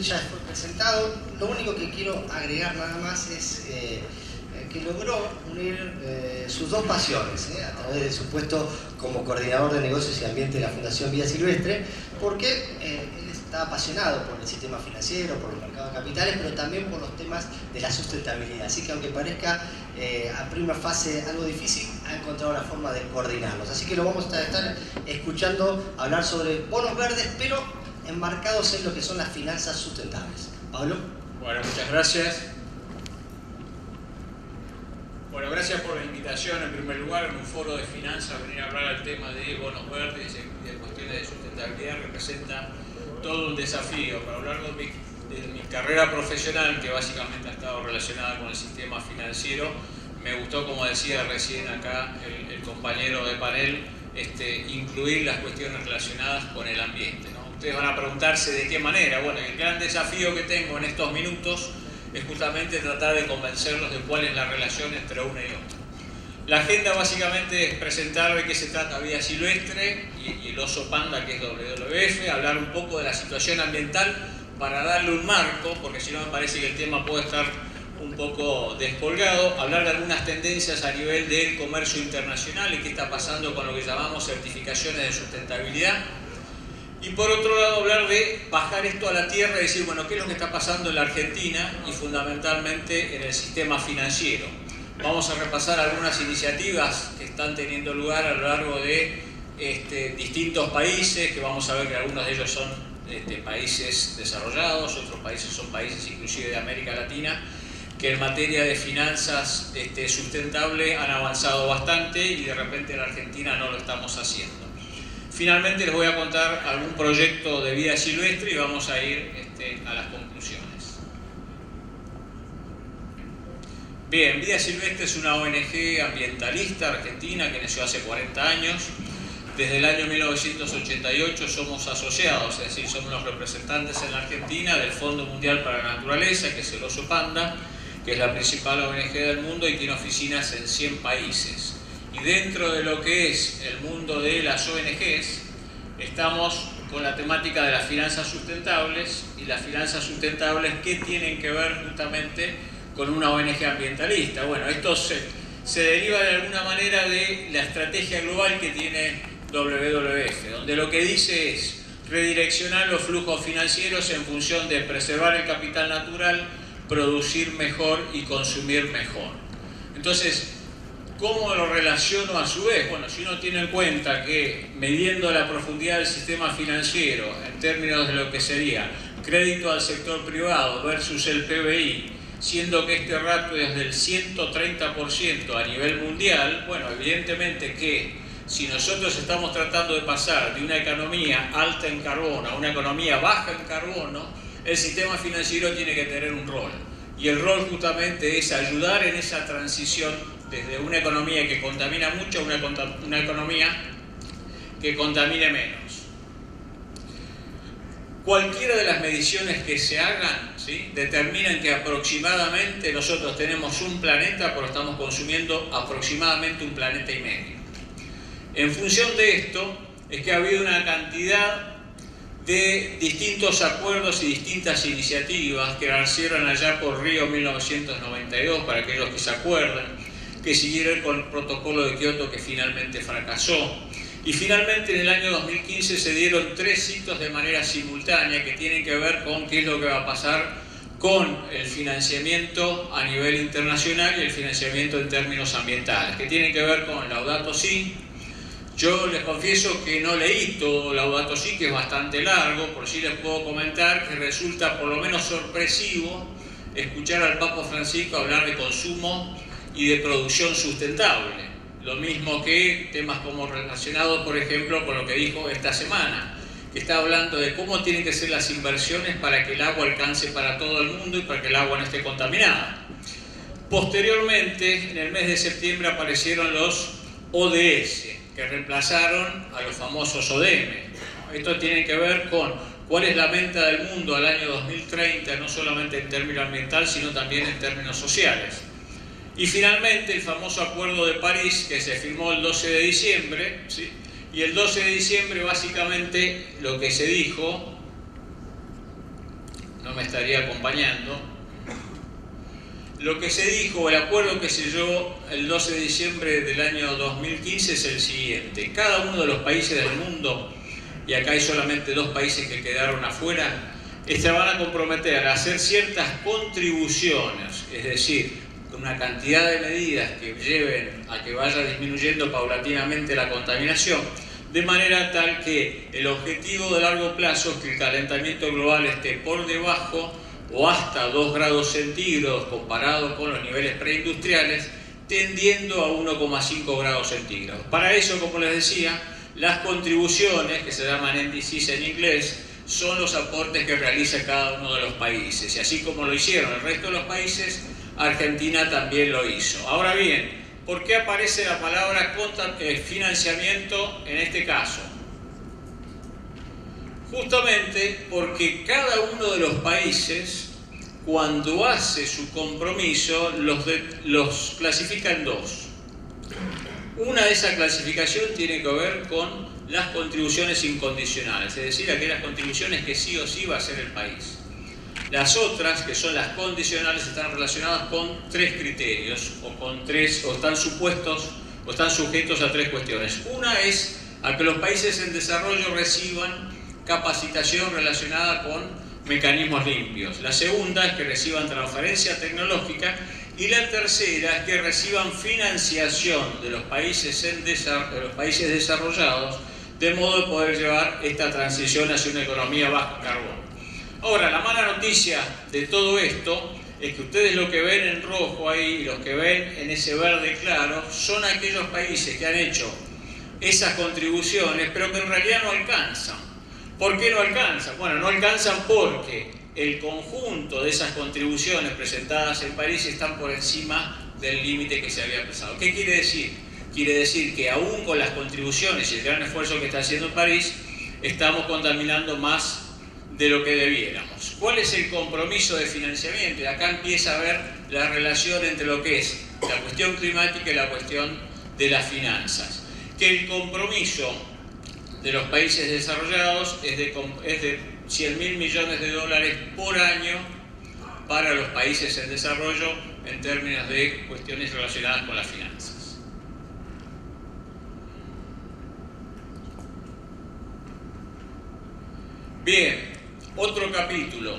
ya fue presentado. Lo único que quiero agregar nada más es que logró unir sus dos pasiones a través de su puesto como coordinador de negocios y ambiente de la Fundación Vida Silvestre, porque él está apasionado por el sistema financiero, por los mercados de capitales, pero también por los temas de la sustentabilidad. Así que aunque parezca a primera fase algo difícil, ha encontrado la forma de coordinarlos. Así que lo vamos a estar escuchando hablar sobre bonos verdes, pero enmarcados en lo que son las finanzas sustentables. Pablo. Bueno, muchas gracias. Bueno, gracias por la invitación en primer lugar en un foro de finanzas. Venir a hablar al tema de bonos verdes y de cuestiones de sustentabilidad representa todo un desafío. Para hablar de mi carrera profesional, que básicamente ha estado relacionada con el sistema financiero, me gustó, como decía recién acá el compañero de panel, incluir las cuestiones relacionadas con el ambiente, ¿no? Ustedes van a preguntarse de qué manera. Bueno, el gran desafío que tengo en estos minutos es justamente tratar de convencerlos de cuál es la relación entre una y otra. La agenda básicamente es presentar de qué se trata Vida Silvestre y el oso panda, que es WWF, hablar un poco de la situación ambiental para darle un marco, porque si no me parece que el tema puede estar un poco descolgado, hablar de algunas tendencias a nivel del comercio internacional y qué está pasando con lo que llamamos certificaciones de sustentabilidad. Y por otro lado hablar de bajar esto a la tierra y decir, bueno, qué es lo que está pasando en la Argentina y fundamentalmente en el sistema financiero. Vamos a repasar algunas iniciativas que están teniendo lugar a lo largo de distintos países, que vamos a ver que algunos de ellos son países desarrollados, otros países son países inclusive de América Latina, que en materia de finanzas sustentables han avanzado bastante y de repente en la Argentina no lo estamos haciendo. Finalmente les voy a contar algún proyecto de Vida Silvestre y vamos a ir a las conclusiones. Bien, Vida Silvestre es una ONG ambientalista argentina que nació hace 40 años. Desde el año 1988 somos asociados, es decir, somos los representantes en la Argentina del Fondo Mundial para la Naturaleza, que es el oso panda, que es la principal ONG del mundo y tiene oficinas en 100 países. Y dentro de lo que es el mundo de las ONGs, estamos con la temática de las finanzas sustentables, y las finanzas sustentables que tienen que ver justamente con una ONG ambientalista. Bueno, esto se deriva de alguna manera de la estrategia global que tiene WWF, donde lo que dice es redireccionar los flujos financieros en función de preservar el capital natural, producir mejor y consumir mejor. Entonces, ¿cómo lo relaciono a su vez? Bueno, si uno tiene en cuenta que midiendo la profundidad del sistema financiero en términos de lo que sería crédito al sector privado versus el PBI, siendo que este ratio es del 130% a nivel mundial, bueno, evidentemente que si nosotros estamos tratando de pasar de una economía alta en carbono a una economía baja en carbono, el sistema financiero tiene que tener un rol. Y el rol justamente es ayudar en esa transición desde una economía que contamina mucho a una economía que contamine menos. Cualquiera de las mediciones que se hagan, ¿sí?, determinan que aproximadamente nosotros tenemos un planeta, pero estamos consumiendo aproximadamente un planeta y medio. En función de esto, es que ha habido una cantidad de distintos acuerdos y distintas iniciativas que nacieron allá por Río 1992, para aquellos que se acuerdan, que siguieron con el protocolo de Kioto, que finalmente fracasó. Y finalmente en el año 2015 se dieron 3 hitos de manera simultánea que tienen que ver con qué es lo que va a pasar con el financiamiento a nivel internacional y el financiamiento en términos ambientales, que tienen que ver con Laudato Si. Yo les confieso que no leí todo Laudato Si, que es bastante largo, por si les puedo comentar que resulta por lo menos sorpresivo escuchar al Papa Francisco hablar de consumo y de producción sustentable. Lo mismo que temas como relacionados, por ejemplo, con lo que dijo esta semana, que está hablando de cómo tienen que ser las inversiones para que el agua alcance para todo el mundo y para que el agua no esté contaminada. Posteriormente, en el mes de septiembre aparecieron los ODS, que reemplazaron a los famosos ODM. Esto tiene que ver con cuál es la meta del mundo al año 2030, no solamente en términos ambientales, sino también en términos sociales. Y finalmente el famoso Acuerdo de París, que se firmó el 12 de diciembre, ¿sí? Y el 12 de diciembre básicamente lo que se dijo, no no me estaría acompañando. Lo que se dijo, el acuerdo que se selló el 12 de diciembre del año 2015 es el siguiente. Cada uno de los países del mundo, y acá hay solamente 2 países que quedaron afuera, se van a comprometer a hacer ciertas contribuciones, es decir, una cantidad de medidas que lleven a que vaya disminuyendo paulatinamente la contaminación, de manera tal que el objetivo de largo plazo es que el calentamiento global esté por debajo o hasta 2 grados centígrados comparado con los niveles preindustriales, tendiendo a 1,5 grados centígrados. Para eso, como les decía, las contribuciones, que se llaman NDCs en inglés, son los aportes que realiza cada uno de los países. Y así como lo hicieron el resto de los países, Argentina también lo hizo. Ahora bien, ¿por qué aparece la palabra financiamiento en este caso? Justamente porque cada uno de los países, cuando hace su compromiso, los clasifica en 2. Una de esa clasificación tiene que ver con las contribuciones incondicionales, es decir, aquellas contribuciones que sí o sí va a hacer el país. Las otras, que son las condicionales, están relacionadas con 3 criterios, o están sujetos a 3 cuestiones. Una es a que los países en desarrollo reciban capacitación relacionada con mecanismos limpios. La segunda es que reciban transferencia tecnológica, y la tercera es que reciban financiación de los países desarrollados, de modo de poder llevar esta transición hacia una economía baja carbono. Ahora, la mala noticia de todo esto es que ustedes lo que ven en rojo ahí, los que ven en ese verde claro, son aquellos países que han hecho esas contribuciones, pero que en realidad no alcanzan. ¿Por qué no alcanzan? Bueno, no alcanzan porque el conjunto de esas contribuciones presentadas en París están por encima del límite que se había empezado. ¿Qué quiere decir? Quiere decir que aún con las contribuciones y el gran esfuerzo que está haciendo París, estamos contaminando más de lo que debiéramos. ¿Cuál es el compromiso de financiamiento? Y acá empieza a ver la relación entre lo que es la cuestión climática y la cuestión de las finanzas. Que el compromiso de los países desarrollados es de 100.000 millones de dólares por año para los países en desarrollo en términos de cuestiones relacionadas con las finanzas. Bien, otro capítulo.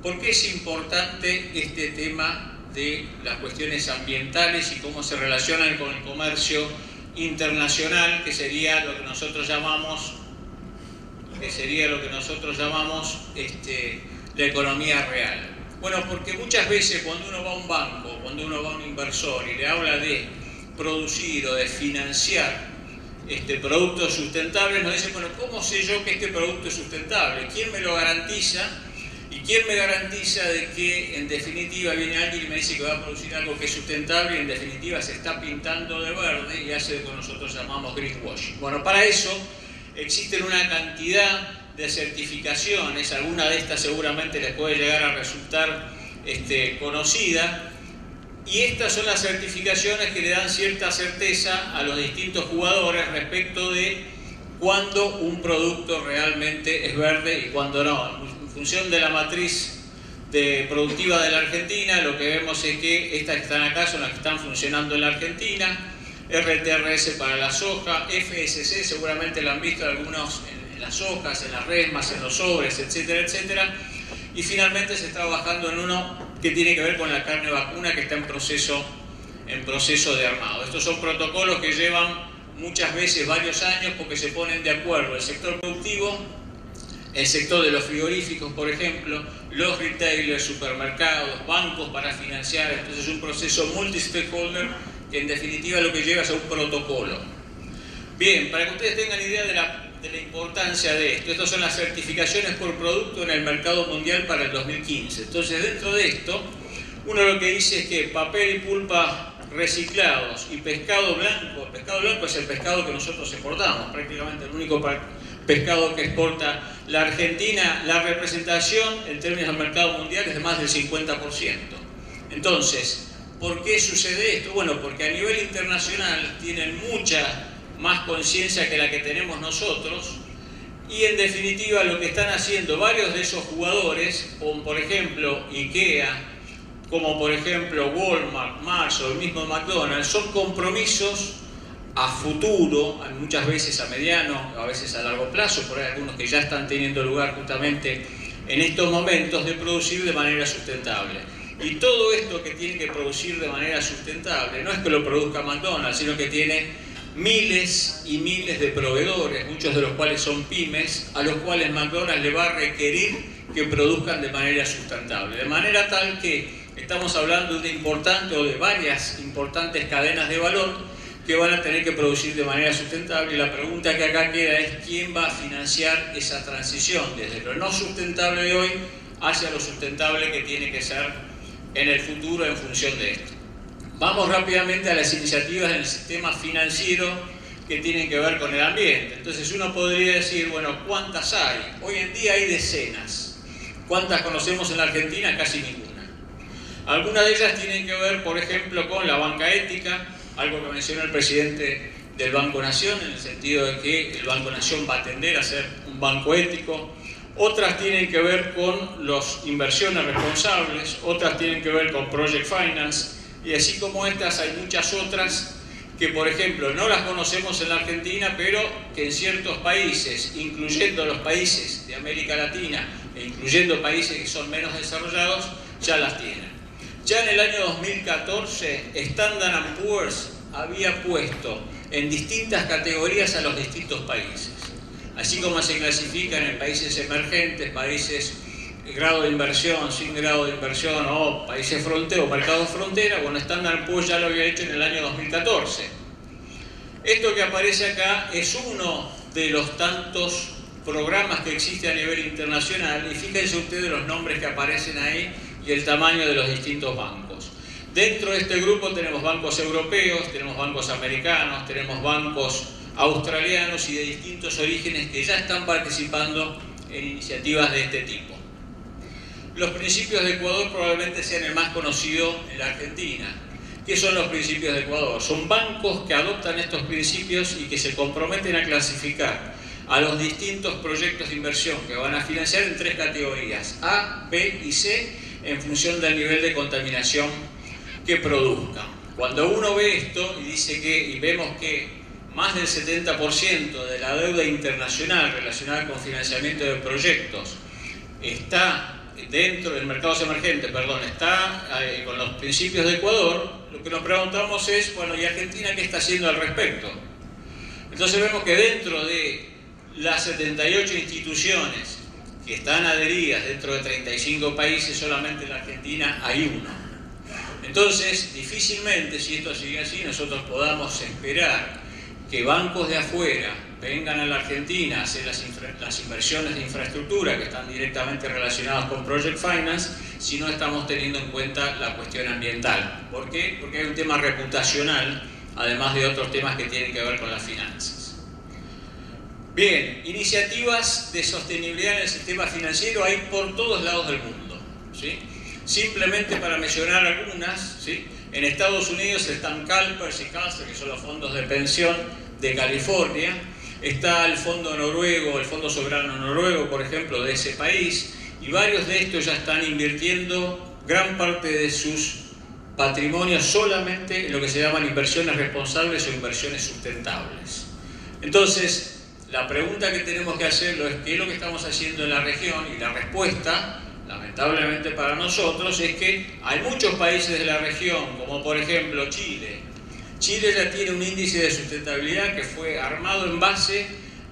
¿Por qué es importante este tema de las cuestiones ambientales y cómo se relacionan con el comercio internacional, que sería lo que nosotros llamamos la economía real? Bueno, porque muchas veces cuando uno va a un banco, cuando uno va a un inversor y le habla de producir o de financiar productos sustentables, nos dicen, bueno, ¿cómo sé yo que este producto es sustentable? ¿Quién me lo garantiza? ¿Y quién me garantiza de que en definitiva viene alguien y me dice que va a producir algo que es sustentable y en definitiva se está pintando de verde y hace lo que nosotros llamamos greenwashing? Bueno, para eso existen una cantidad de certificaciones, alguna de estas seguramente les puede llegar a resultar conocida, y estas son las certificaciones que le dan cierta certeza a los distintos jugadores respecto de cuándo un producto realmente es verde y cuándo no. En función de la matriz productiva de la Argentina, lo que vemos es que estas que están acá son las que están funcionando en la Argentina. RTRS para la soja, FSC seguramente lo han visto algunos en las hojas, en las resmas, en los sobres, etcétera, etcétera. Y finalmente se está trabajando en uno que tiene que ver con la carne vacuna, que está en proceso de armado. Estos son protocolos que llevan muchas veces varios años porque se ponen de acuerdo el sector productivo, el sector de los frigoríficos, por ejemplo, los retailers, supermercados, bancos para financiar. Entonces es un proceso multi-stakeholder que en definitiva lo que lleva es a un protocolo. Bien, para que ustedes tengan idea de la importancia de esto, estas son las certificaciones por producto en el mercado mundial para el 2015. Entonces, dentro de esto, uno lo que dice es que papel y pulpa reciclados y pescado blanco es el pescado que nosotros exportamos, prácticamente el único pescado que exporta la Argentina. La representación en términos del mercado mundial es de más del 50%. Entonces, ¿por qué sucede esto? Bueno, porque a nivel internacional tienen mucha más conciencia que la que tenemos nosotros, Y en definitiva lo que están haciendo varios de esos jugadores, como por ejemplo IKEA, como por ejemplo Walmart, Mars o el mismo McDonald's, son compromisos a futuro, muchas veces a mediano, a veces a largo plazo, por ahí algunos que ya están teniendo lugar justamente en estos momentos, de producir de manera sustentable. Y todo esto que tiene que producir de manera sustentable no es que lo produzca McDonald's, sino que tiene miles y miles de proveedores, muchos de los cuales son pymes, a los cuales McDonald's le va a requerir que produzcan de manera sustentable. De manera tal que estamos hablando de una importante o de varias importantes cadenas de valor que van a tener que producir de manera sustentable, y la pregunta que acá queda es ¿quién va a financiar esa transición desde lo no sustentable de hoy hacia lo sustentable que tiene que ser en el futuro en función de esto? Vamos rápidamente a las iniciativas en el sistema financiero que tienen que ver con el ambiente. Entonces uno podría decir, bueno, ¿cuántas hay? Hoy en día hay decenas. ¿Cuántas conocemos en la Argentina? Casi ninguna. Algunas de ellas tienen que ver, por ejemplo, con la banca ética, algo que mencionó el presidente del Banco Nación, en el sentido de que el Banco Nación va a tender a ser un banco ético. Otras tienen que ver con las inversiones responsables, otras tienen que ver con Project Finance, y así como estas hay muchas otras que, por ejemplo, no las conocemos en la Argentina, pero que en ciertos países, incluyendo los países de América Latina e incluyendo países que son menos desarrollados, ya las tienen. Ya en el año 2014, Standard & Poor's había puesto en distintas categorías a los distintos países. Así como se clasifican en países emergentes, países grado de inversión, sin grado de inversión, o países frontera o mercados frontera, bueno, Standard & Poor's ya lo había hecho en el año 2014. Esto que aparece acá es uno de los tantos programas que existe a nivel internacional, y fíjense ustedes los nombres que aparecen ahí y el tamaño de los distintos bancos. Dentro de este grupo tenemos bancos europeos, tenemos bancos americanos, tenemos bancos australianos y de distintos orígenes que ya están participando en iniciativas de este tipo. Los principios de Ecuador probablemente sean el más conocido en la Argentina. ¿Qué son los principios de Ecuador? Son bancos que adoptan estos principios y que se comprometen a clasificar a los distintos proyectos de inversión que van a financiar en tres categorías, A, B y C, en función del nivel de contaminación que produzcan. Cuando uno ve esto y vemos que más del 70% de la deuda internacional relacionada con financiamiento de proyectos está dentro del mercados emergentes, está con los principios de Ecuador, lo que nos preguntamos es, bueno, ¿y Argentina qué está haciendo al respecto? Entonces vemos que dentro de las 78 instituciones que están adheridas dentro de 35 países, solamente en la Argentina hay uno. Entonces, difícilmente, si esto sigue así, nosotros podamos esperar que bancos de afuera vengan a la Argentina a hacer las inversiones de infraestructura que están directamente relacionadas con Project Finance, si no estamos teniendo en cuenta la cuestión ambiental. ¿Por qué? Porque hay un tema reputacional, además de otros temas que tienen que ver con las finanzas. Bien, iniciativas de sostenibilidad en el sistema financiero hay por todos lados del mundo, ¿sí? Simplemente para mencionar algunas, ¿sí? En Estados Unidos están CalPERS y CalSTRS, que son los fondos de pensión de California. Está el fondo noruego, el Fondo Soberano Noruego, por ejemplo, de ese país, y varios de estos ya están invirtiendo gran parte de sus patrimonios solamente en lo que se llaman inversiones responsables o inversiones sustentables. Entonces, la pregunta que tenemos que hacerlo es ¿qué es lo que estamos haciendo en la región? Y la respuesta, lamentablemente para nosotros, es que hay muchos países de la región, como por ejemplo Chile. Chile ya tiene un índice de sustentabilidad que fue armado en base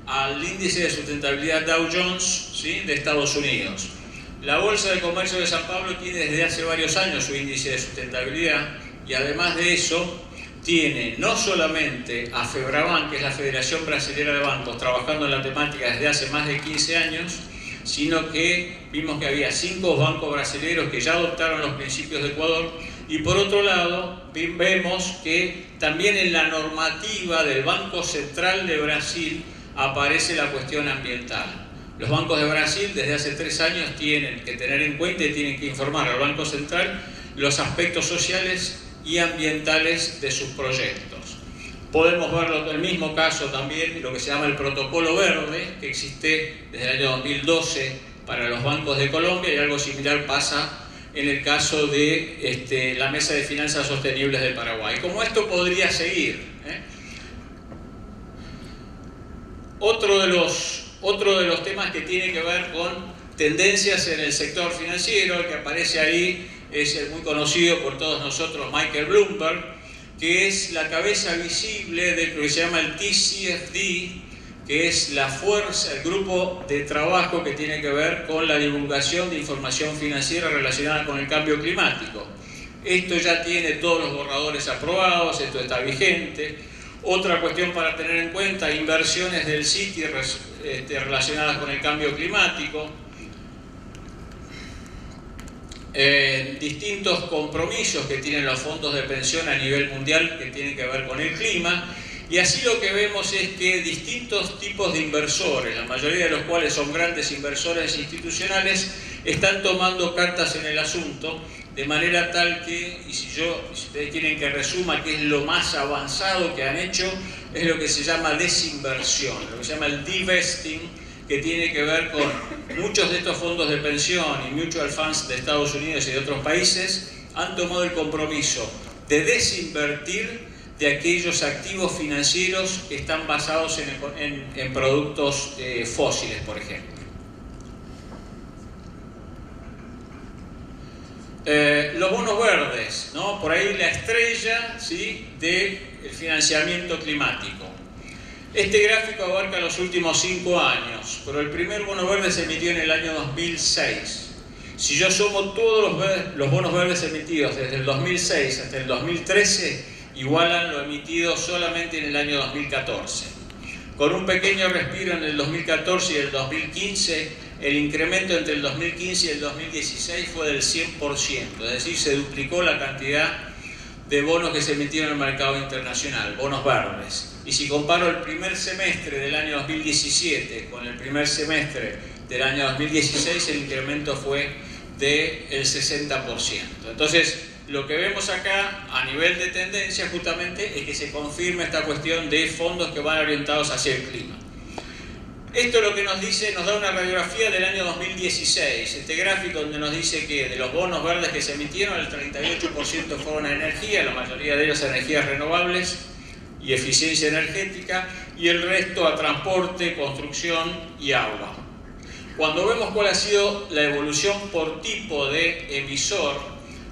al índice de sustentabilidad Dow Jones, ¿sí?, de Estados Unidos. La Bolsa de Comercio de San Pablo tiene desde hace varios años su índice de sustentabilidad, y además de eso tiene no solamente a FEBRABAN, que es la Federación Brasilera de Bancos, trabajando en la temática desde hace más de 15 años, sino que vimos que había 5 bancos brasileños que ya adoptaron los principios de Ecuador, y por otro lado vemos que también en la normativa del Banco Central de Brasil aparece la cuestión ambiental. Los bancos de Brasil desde hace 3 años tienen que tener en cuenta y tienen que informar al Banco Central los aspectos sociales y ambientales de sus proyectos. Podemos verlo en el mismo caso también, lo que se llama el protocolo verde, que existe desde el año 2012 para los bancos de Colombia, y algo similar pasa en el caso de la Mesa de Finanzas Sostenibles de Paraguay. Como esto podría seguir, Otro de los temas que tiene que ver con tendencias en el sector financiero, el que aparece ahí es el muy conocido por todos nosotros, Michael Bloomberg, que es la cabeza visible de lo que se llama el TCFD, que es la fuerza, el grupo de trabajo que tiene que ver con la divulgación de información financiera relacionada con el cambio climático. Esto ya tiene todos los borradores aprobados, esto está vigente. Otra cuestión para tener en cuenta, inversiones del Citi relacionadas con el cambio climático. Distintos compromisos que tienen los fondos de pensión a nivel mundial que tienen que ver con el clima, y así lo que vemos es que distintos tipos de inversores, la mayoría de los cuales son grandes inversores institucionales, están tomando cartas en el asunto, de manera tal que, y si ustedes quieren que resuma qué es lo más avanzado que han hecho, es lo que se llama desinversión, lo que se llama el divesting, que tiene que ver con muchos de estos fondos de pensión y mutual funds de Estados Unidos y de otros países han tomado el compromiso de desinvertir de aquellos activos financieros que están basados en productos fósiles, por ejemplo. Los bonos verdes, ¿no? Por ahí la estrella, ¿sí?, del financiamiento climático. Este gráfico abarca los últimos 5 años, pero el primer bono verde se emitió en el año 2006. Si yo sumo todos los bonos verdes emitidos desde el 2006 hasta el 2013, igualan lo emitido solamente en el año 2014. Con un pequeño respiro en el 2014 y el 2015, el incremento entre el 2015 y el 2016 fue del 100%, es decir, se duplicó la cantidad de bonos que se emitieron en el mercado internacional, bonos verdes. Y si comparo el primer semestre del año 2017 con el primer semestre del año 2016, el incremento fue del 60%. Entonces, lo que vemos acá a nivel de tendencia justamente es que se confirma esta cuestión de fondos que van orientados hacia el clima. Esto lo que nos dice, nos da una radiografía del año 2016, este gráfico donde nos dice que de los bonos verdes que se emitieron, el 38% fueron a energía, la mayoría de ellos a energías renovables y eficiencia energética, y el resto a transporte, construcción y agua. Cuando vemos cuál ha sido la evolución por tipo de emisor,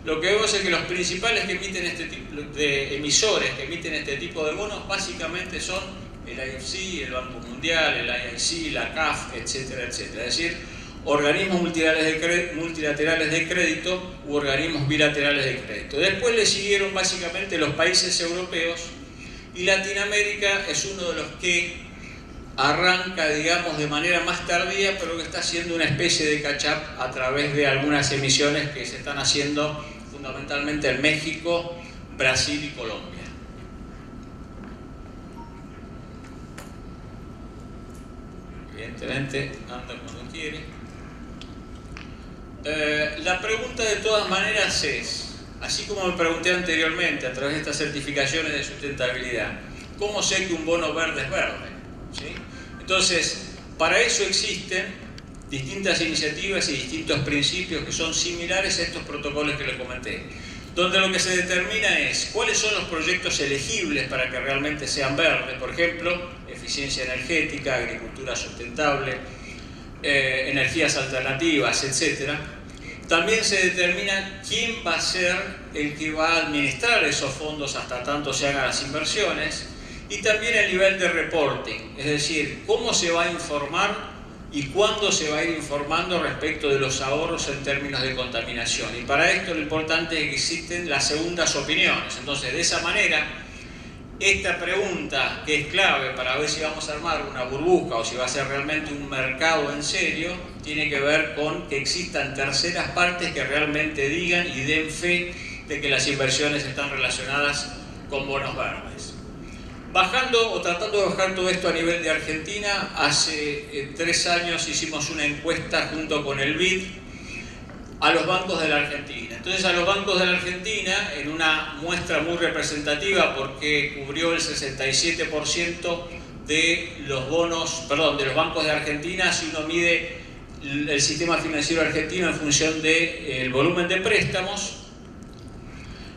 lo que vemos es que los principales que emiten este tipo de emisores que emiten este tipo de bonos básicamente son el IFC, el Banco Mundial, el IIC, la CAF, etcétera, etcétera. Es decir, organismos multilaterales de crédito u organismos bilaterales de crédito. Después le siguieron básicamente los países europeos, y Latinoamérica es uno de los que arranca, digamos, de manera más tardía, pero que está haciendo una especie de catch-up a través de algunas emisiones que se están haciendo fundamentalmente en México, Brasil y Colombia. Evidentemente anda cuando quiere. La pregunta de todas maneras es, así como me pregunté anteriormente a través de estas certificaciones de sustentabilidad, ¿cómo sé que un bono verde es verde? ¿Sí? Entonces, para eso existen distintas iniciativas y distintos principios que son similares a estos protocolos que les comenté, donde lo que se determina es cuáles son los proyectos elegibles para que realmente sean verdes, por ejemplo, eficiencia energética, agricultura sustentable, energías alternativas, etc. También se determina quién va a ser el que va a administrar esos fondos hasta tanto se hagan las inversiones, y también el nivel de reporting, es decir, cómo se va a informar y cuándo se va a ir informando respecto de los ahorros en términos de contaminación. Y para esto lo importante es que existen las segundas opiniones. Entonces, de esa manera, esta pregunta, que es clave para ver si vamos a armar una burbuja o si va a ser realmente un mercado en serio, tiene que ver con que existan terceras partes que realmente digan y den fe de que las inversiones están relacionadas con bonos verdes. Bajando o tratando de bajar todo esto a nivel de Argentina, hace 3 años hicimos una encuesta junto con el BID a los bancos de la Argentina. Entonces, a los bancos de la Argentina, en una muestra muy representativa, porque cubrió el 67% de los bonos, perdón, de los bancos de Argentina, si uno mide el sistema financiero argentino en función del volumen de préstamos,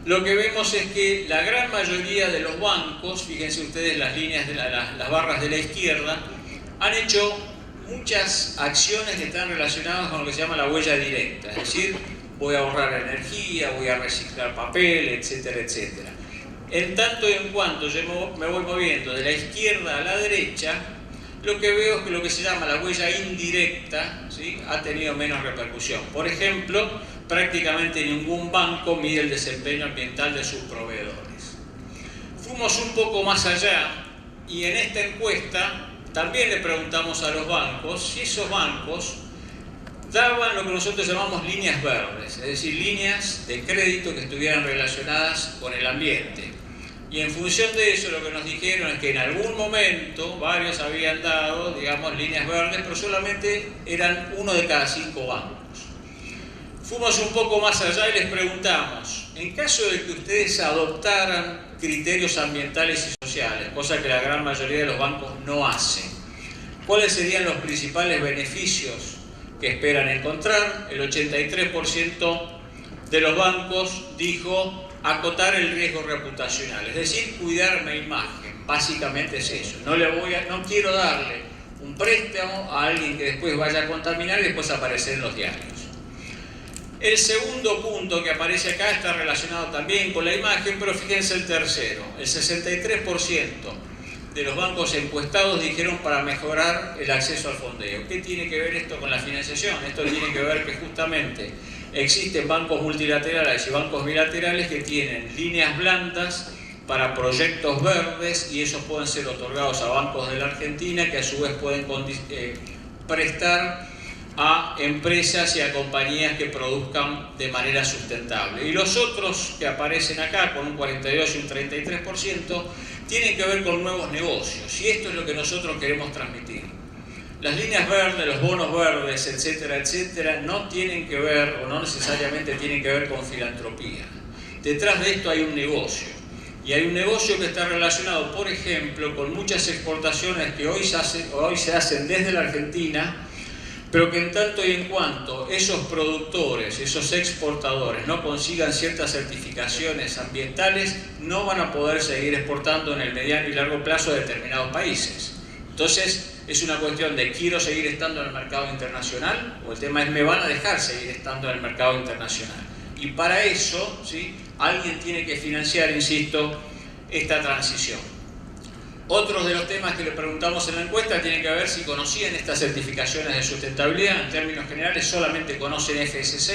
lo que vemos es que la gran mayoría de los bancos, fíjense ustedes las líneas de las barras de la izquierda, han hecho muchas acciones que están relacionadas con lo que se llama la huella directa, es decir, voy a ahorrar energía, voy a reciclar papel, etcétera, etcétera. En tanto y en cuanto yo me voy moviendo de la izquierda a la derecha, lo que veo es que lo que se llama la huella indirecta, ¿sí?, ha tenido menos repercusión. Por ejemplo, prácticamente ningún banco mide el desempeño ambiental de sus proveedores. Fuimos un poco más allá y en esta encuesta también le preguntamos a los bancos si esos bancos daban lo que nosotros llamamos líneas verdes, es decir, líneas de crédito que estuvieran relacionadas con el ambiente. Y en función de eso lo que nos dijeron es que en algún momento varios habían dado, digamos, líneas verdes, pero solamente eran 1 de cada 5 bancos. Fuimos un poco más allá y les preguntamos, en caso de que ustedes adoptaran criterios ambientales y sociales, cosa que la gran mayoría de los bancos no hacen, ¿cuáles serían los principales beneficios que esperan encontrar? El 83% de los bancos dijo acotar el riesgo reputacional, es decir, cuidar mi imagen. Básicamente es eso. No quiero darle un préstamo a alguien que después vaya a contaminar y después aparecer en los diarios. El segundo punto que aparece acá está relacionado también con la imagen, pero fíjense el tercero. El 63% de los bancos encuestados dijeron para mejorar el acceso al fondeo. ¿Qué tiene que ver esto con la financiación? Esto tiene que ver que justamente existen bancos multilaterales y bancos bilaterales que tienen líneas blandas para proyectos verdes y esos pueden ser otorgados a bancos de la Argentina que a su vez pueden prestar a empresas y a compañías que produzcan de manera sustentable. Y los otros que aparecen acá con un 42 y un 33% tienen que ver con nuevos negocios y esto es lo que nosotros queremos transmitir. Las líneas verdes, los bonos verdes, etcétera, etcétera, no tienen que ver o no necesariamente tienen que ver con filantropía. Detrás de esto hay un negocio y hay un negocio que está relacionado, por ejemplo, con muchas exportaciones que hoy se hacen desde la Argentina, pero que en tanto y en cuanto esos productores, esos exportadores no consigan ciertas certificaciones ambientales, no van a poder seguir exportando en el mediano y largo plazo a determinados países. Entonces, es una cuestión de quiero seguir estando en el mercado internacional o el tema es me van a dejar seguir estando en el mercado internacional. Y para eso, ¿sí?, alguien tiene que financiar, insisto, esta transición. Otros de los temas que le preguntamos en la encuesta tienen que ver si conocían estas certificaciones de sustentabilidad. En términos generales solamente conocen FSC,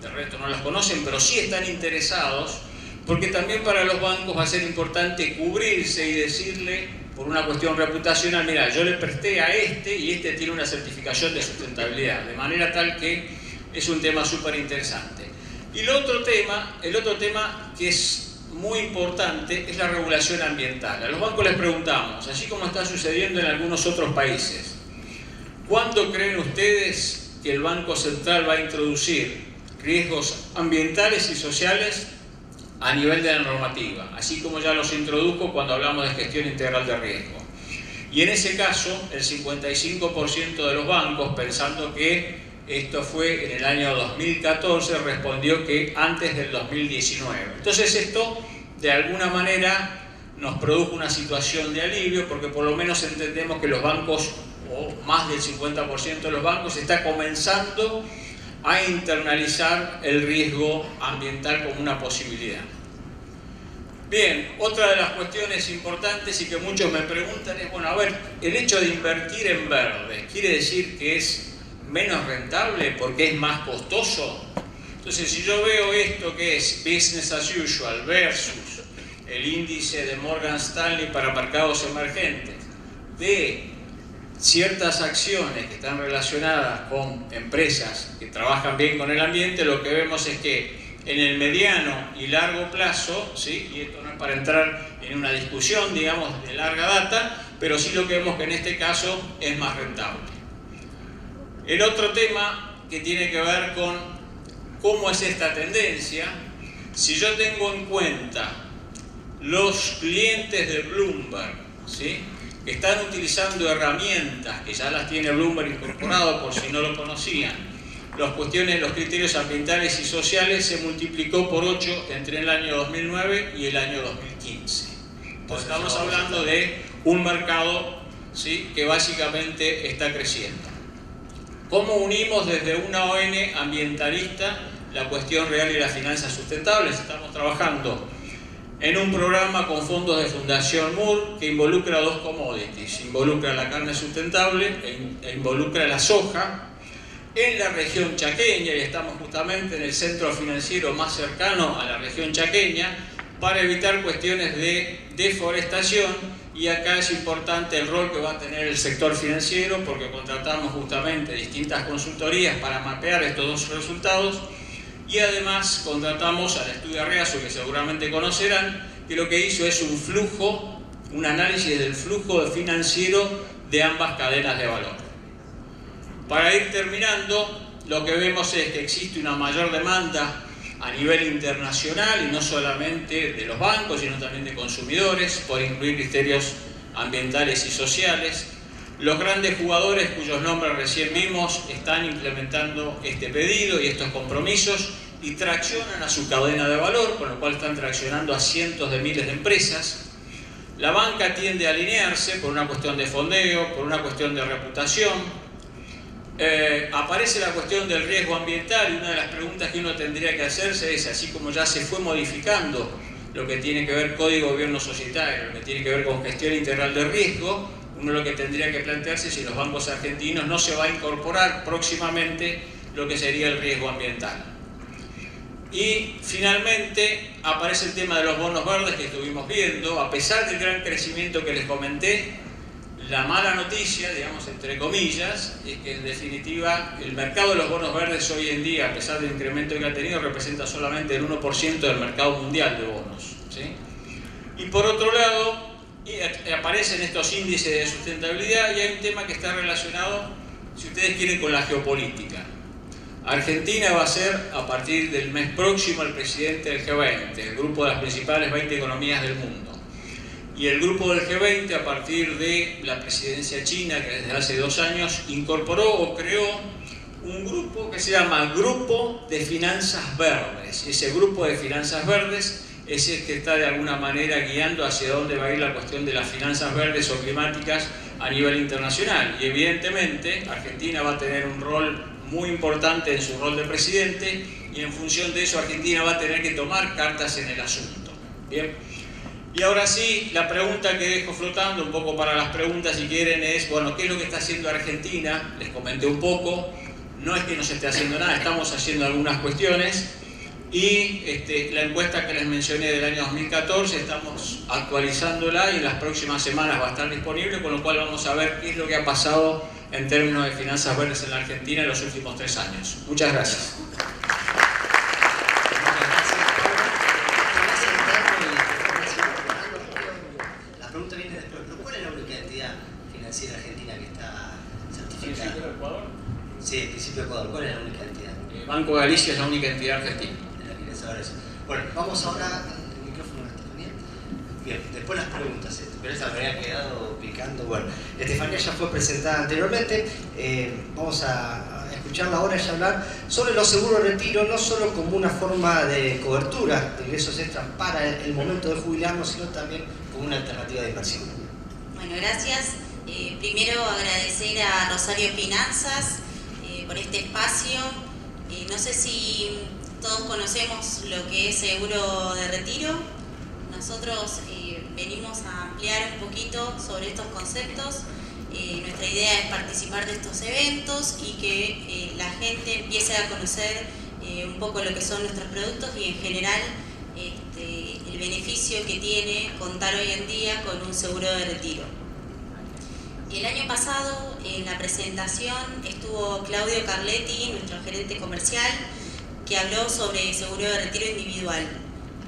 de resto no las conocen, pero sí están interesados porque también para los bancos va a ser importante cubrirse y decirle, por una cuestión reputacional, mira, yo le presté a este y este tiene una certificación de sustentabilidad, de manera tal que es un tema súper interesante. Y el otro tema que es muy importante es la regulación ambiental. A los bancos les preguntamos, así como está sucediendo en algunos otros países, ¿cuándo creen ustedes que el Banco Central va a introducir riesgos ambientales y sociales a nivel de la normativa? Así como ya los introdujo cuando hablamos de gestión integral de riesgo. Y en ese caso, el 55% de los bancos, pensando que esto fue en el año 2014, respondió que antes del 2019. Entonces esto, de alguna manera, nos produjo una situación de alivio, porque por lo menos entendemos que los bancos, o más del 50% de los bancos, está comenzando a internalizar el riesgo ambiental como una posibilidad. Bien, otra de las cuestiones importantes y que muchos me preguntan es, bueno, a ver, el hecho de invertir en verde, ¿quiere decir que es menos rentable porque es más costoso? Entonces, si yo veo esto que es business as usual versus el índice de Morgan Stanley para mercados emergentes de ciertas acciones que están relacionadas con empresas que trabajan bien con el ambiente, lo que vemos es que en el mediano y largo plazo, ¿sí?, y esto no es para entrar en una discusión, digamos, de larga data, pero sí lo que vemos que en este caso es más rentable. El otro tema que tiene que ver con cómo es esta tendencia, si yo tengo en cuenta los clientes de Bloomberg, ¿sí?, que están utilizando herramientas que ya las tiene Bloomberg incorporado por si no lo conocían, los criterios ambientales y sociales, se multiplicó por 8 entre el año 2009 y el año 2015. Entonces estamos hablando de un mercado, ¿sí?, que básicamente está creciendo. ¿Cómo unimos desde una ON ambientalista la cuestión real y las finanzas sustentables? Estamos trabajando en un programa con fondos de Fundación Moore que involucra dos commodities, involucra la carne sustentable e involucra la soja en la región chaqueña, y estamos justamente en el centro financiero más cercano a la región chaqueña para evitar cuestiones de deforestación, y acá es importante el rol que va a tener el sector financiero porque contratamos justamente distintas consultorías para mapear estos dos resultados. Y además contratamos al estudio Arreazo, que seguramente conocerán, que lo que hizo es un análisis del flujo financiero de ambas cadenas de valor. Para ir terminando, lo que vemos es que existe una mayor demanda a nivel internacional, y no solamente de los bancos, sino también de consumidores, por incluir criterios ambientales y sociales. Los grandes jugadores, cuyos nombres recién vimos, están implementando este pedido y estos compromisos y traccionan a su cadena de valor, con lo cual están traccionando a cientos de miles de empresas. La banca tiende a alinearse por una cuestión de fondeo, por una cuestión de reputación. Aparece la cuestión del riesgo ambiental, y una de las preguntas que uno tendría que hacerse es, así como ya se fue modificando lo que tiene que ver Código de Gobierno Societario, lo que tiene que ver con gestión integral de riesgo, uno lo que tendría que plantearse es si los bancos argentinos no se va a incorporar próximamente lo que sería el riesgo ambiental. Y finalmente aparece el tema de los bonos verdes que estuvimos viendo. A pesar del gran crecimiento que les comenté, la mala noticia, digamos entre comillas, es que en definitiva el mercado de los bonos verdes hoy en día, a pesar del incremento que ha tenido, representa solamente el 1% del mercado mundial de bonos, ¿sí? Y por otro lado, aparecen estos índices de sustentabilidad, y hay un tema que está relacionado, si ustedes quieren, con la geopolítica. Argentina va a ser, a partir del mes próximo, el presidente del G20, el grupo de las principales 20 economías del mundo. Y el grupo del G20, a partir de la presidencia china, que desde hace 2 años incorporó o creó un grupo que se llama Grupo de Finanzas Verdes. Ese grupo de finanzas verdes es el que está de alguna manera guiando hacia dónde va a ir la cuestión de las finanzas verdes o climáticas a nivel internacional. Y evidentemente Argentina va a tener un rol muy importante en su rol de presidente, y en función de eso Argentina va a tener que tomar cartas en el asunto. Bien. Y ahora sí, la pregunta que dejo flotando, un poco para las preguntas si quieren, es, bueno, ¿qué es lo que está haciendo Argentina? Les comenté un poco, no es que no se esté haciendo nada, estamos haciendo algunas cuestiones, y la encuesta que les mencioné del año 2014 estamos actualizándola y en las próximas semanas va a estar disponible, con lo cual vamos a ver qué es lo que ha pasado en términos de finanzas verdes en la Argentina en los últimos 3 años. Muchas gracias. La pregunta viene después, pero ¿cuál es la única entidad financiera argentina que está certificada? ¿El principio de Ecuador? Sí, el principio de Ecuador. ¿Cuál es la única entidad? El Banco de Galicia es la única entidad argentina. Bueno, vamos ahora. ¿El micrófono de Estefanía? Bien, después las preguntas, pero esta me había quedado picando. Bueno, Estefanía ya fue presentada anteriormente. Vamos a escucharla ahora y hablar sobre los seguros de retiro, no solo como una forma de cobertura de ingresos extras para el momento de jubilarnos, sino también como una alternativa de inversión. Bueno, gracias. Primero agradecer a Rosario Finanzas por este espacio. No sé si todos conocemos lo que es seguro de retiro. Nosotros venimos a ampliar un poquito sobre estos conceptos. Nuestra idea es participar de estos eventos y que la gente empiece a conocer un poco lo que son nuestros productos y en general el beneficio que tiene contar hoy en día con un seguro de retiro. El año pasado en la presentación estuvo Claudio Carletti, nuestro gerente comercial, que habló sobre seguro de retiro individual.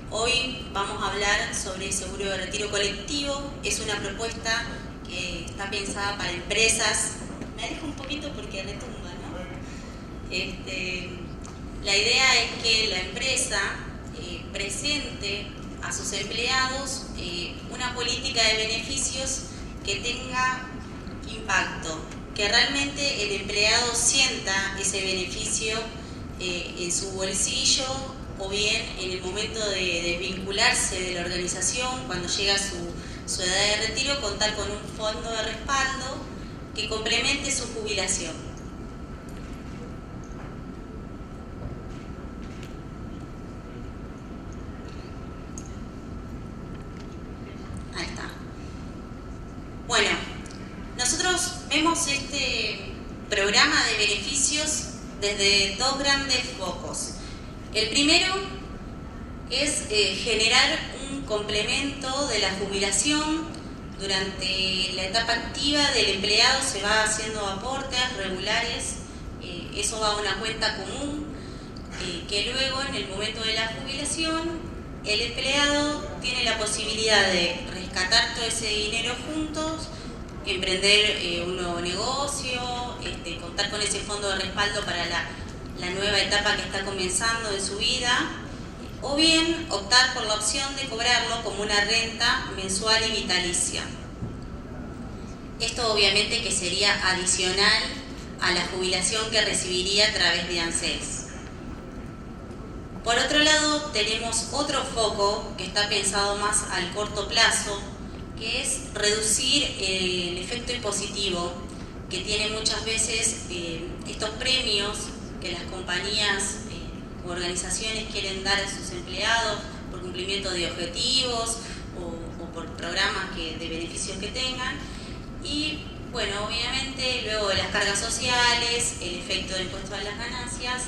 Hoy vamos a hablar sobre seguro de retiro colectivo. Es una propuesta que está pensada para empresas. Me alejo un poquito porque retumba, ¿no? La idea es que la empresa presente a sus empleados una política de beneficios que tenga impacto, que realmente el empleado sienta ese beneficio en su bolsillo o bien en el momento de desvincularse de la organización, cuando llega su edad de retiro, contar con un fondo de respaldo que complemente su jubilación. Ahí está. Bueno, nosotros vemos este programa de beneficios desde dos grandes focos. El primero es generar un complemento de la jubilación. Durante la etapa activa del empleado se va haciendo aportes regulares, eso va a una cuenta común, que luego en el momento de la jubilación el empleado tiene la posibilidad de rescatar todo ese dinero juntos, emprender un nuevo negocio, contar con ese fondo de respaldo para la nueva etapa que está comenzando en su vida, o bien optar por la opción de cobrarlo como una renta mensual y vitalicia. Esto obviamente que sería adicional a la jubilación que recibiría a través de ANSES. Por otro lado, tenemos otro foco que está pensado más al corto plazo, que es reducir el efecto impositivo que tiene muchas veces estos premios que las compañías u organizaciones quieren dar a sus empleados por cumplimiento de objetivos o por programas de beneficios que tengan. Y bueno, obviamente luego de las cargas sociales, el efecto de impuesto a las ganancias,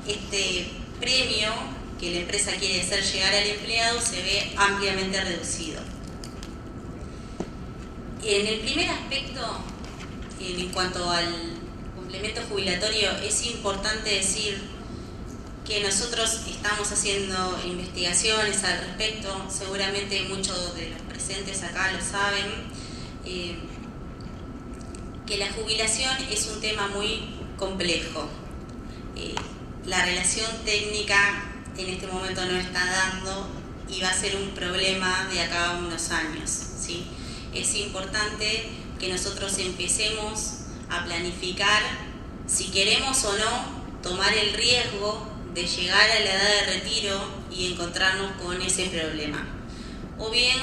este premio que la empresa quiere hacer llegar al empleado se ve ampliamente reducido. En el primer aspecto, en cuanto al complemento jubilatorio, es importante decir que nosotros estamos haciendo investigaciones al respecto, seguramente muchos de los presentes acá lo saben, que la jubilación es un tema muy complejo. La relación técnica en este momento no está dando y va a ser un problema de acá a unos años, ¿sí? Es importante que nosotros empecemos a planificar si queremos o no tomar el riesgo de llegar a la edad de retiro y encontrarnos con ese problema. O bien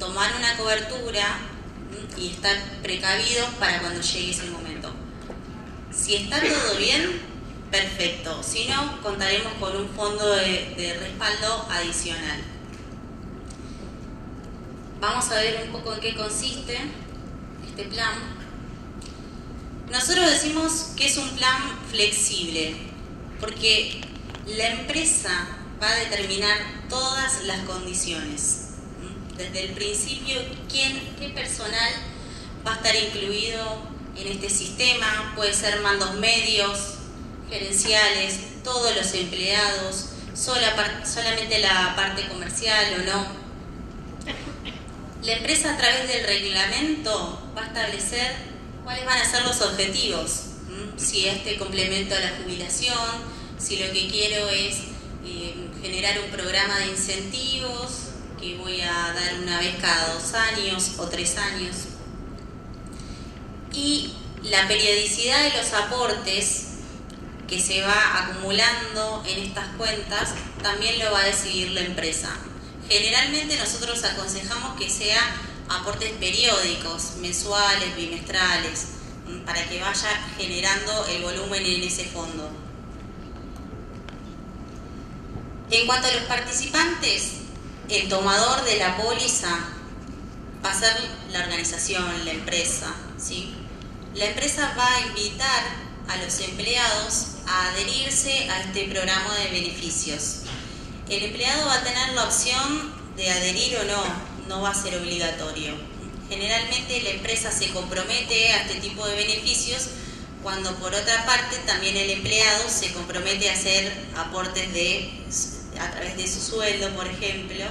tomar una cobertura y estar precavidos para cuando llegue ese momento. Si está todo bien, perfecto. Si no, contaremos con un fondo de respaldo adicional. Vamos a ver un poco en qué consiste este plan. Nosotros decimos que es un plan flexible, porque la empresa va a determinar todas las condiciones. Desde el principio, qué personal va a estar incluido en este sistema, puede ser mandos medios, gerenciales, todos los empleados, solamente la parte comercial o no. La empresa a través del reglamento va a establecer cuáles van a ser los objetivos, si este complemento a la jubilación, si lo que quiero es generar un programa de incentivos que voy a dar una vez cada 2 años o 3 años. Y la periodicidad de los aportes que se va acumulando en estas cuentas también lo va a decidir la empresa. Generalmente nosotros aconsejamos que sea aportes periódicos, mensuales, bimestrales, para que vaya generando el volumen en ese fondo. En cuanto a los participantes, el tomador de la póliza va a ser la organización, la empresa, ¿sí? La empresa va a invitar a los empleados a adherirse a este programa de beneficios. El empleado va a tener la opción de adherir o no, no va a ser obligatorio. Generalmente la empresa se compromete a este tipo de beneficios cuando por otra parte también el empleado se compromete a hacer aportes a través de su sueldo, por ejemplo,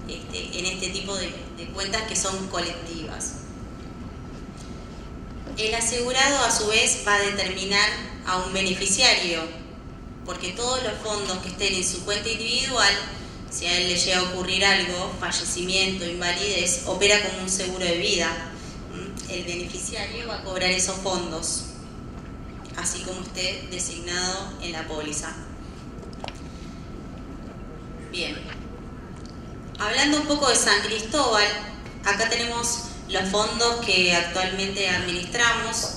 en este tipo de cuentas que son colectivas. El asegurado a su vez va a determinar a un beneficiario. porque todos los fondos que estén en su cuenta individual, si a él le llega a ocurrir algo, fallecimiento, invalidez, opera como un seguro de vida. El beneficiario va a cobrar esos fondos, así como esté designado en la póliza. Bien. Hablando un poco de San Cristóbal, acá tenemos los fondos que actualmente administramos,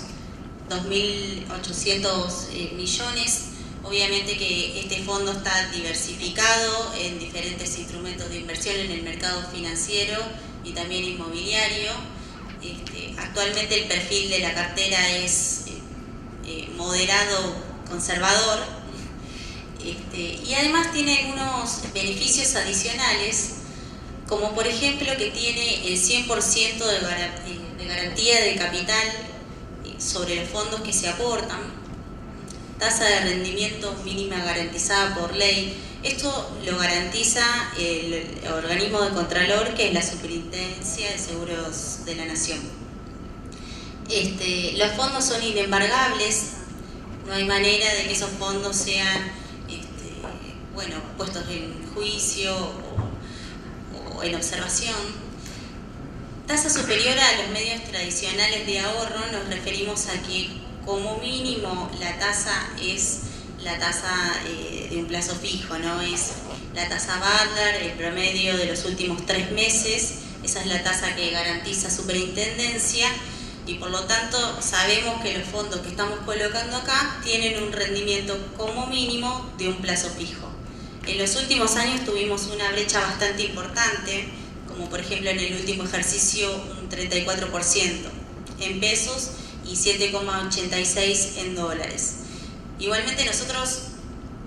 2.800 millones. Obviamente que este fondo está diversificado en diferentes instrumentos de inversión en el mercado financiero y también inmobiliario. Actualmente el perfil de la cartera es moderado conservador, y además tiene algunos beneficios adicionales, como por ejemplo que tiene el 100% de garantía de capital sobre los fondos que se aportan, tasa de rendimiento mínima garantizada por ley. Esto lo garantiza el organismo de Contralor, que es la Superintendencia de Seguros de la Nación. Los fondos son inembargables, no hay manera de que esos fondos sean puestos en juicio o en observación. Tasa superior a los medios tradicionales de ahorro, nos referimos a que como mínimo la tasa es la tasa de un plazo fijo, ¿no? Es la tasa Badlar, el promedio de los últimos 3 meses, esa es la tasa que garantiza Superintendencia, y por lo tanto sabemos que los fondos que estamos colocando acá tienen un rendimiento como mínimo de un plazo fijo. En los últimos años tuvimos una brecha bastante importante, como por ejemplo en el último ejercicio un 34% en pesos y 7,86 en dólares. Igualmente nosotros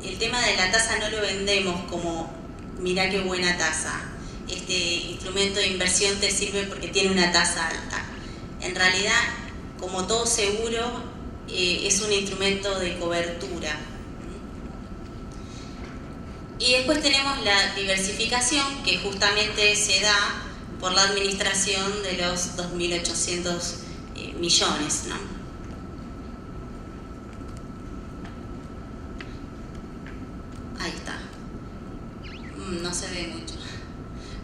el tema de la tasa no lo vendemos como mirá qué buena tasa, este instrumento de inversión te sirve porque tiene una tasa alta. En realidad, como todo seguro, es un instrumento de cobertura. Y después tenemos la diversificación, que justamente se da por la administración de los 2.800 millones, ¿no? Ahí está. No se ve mucho.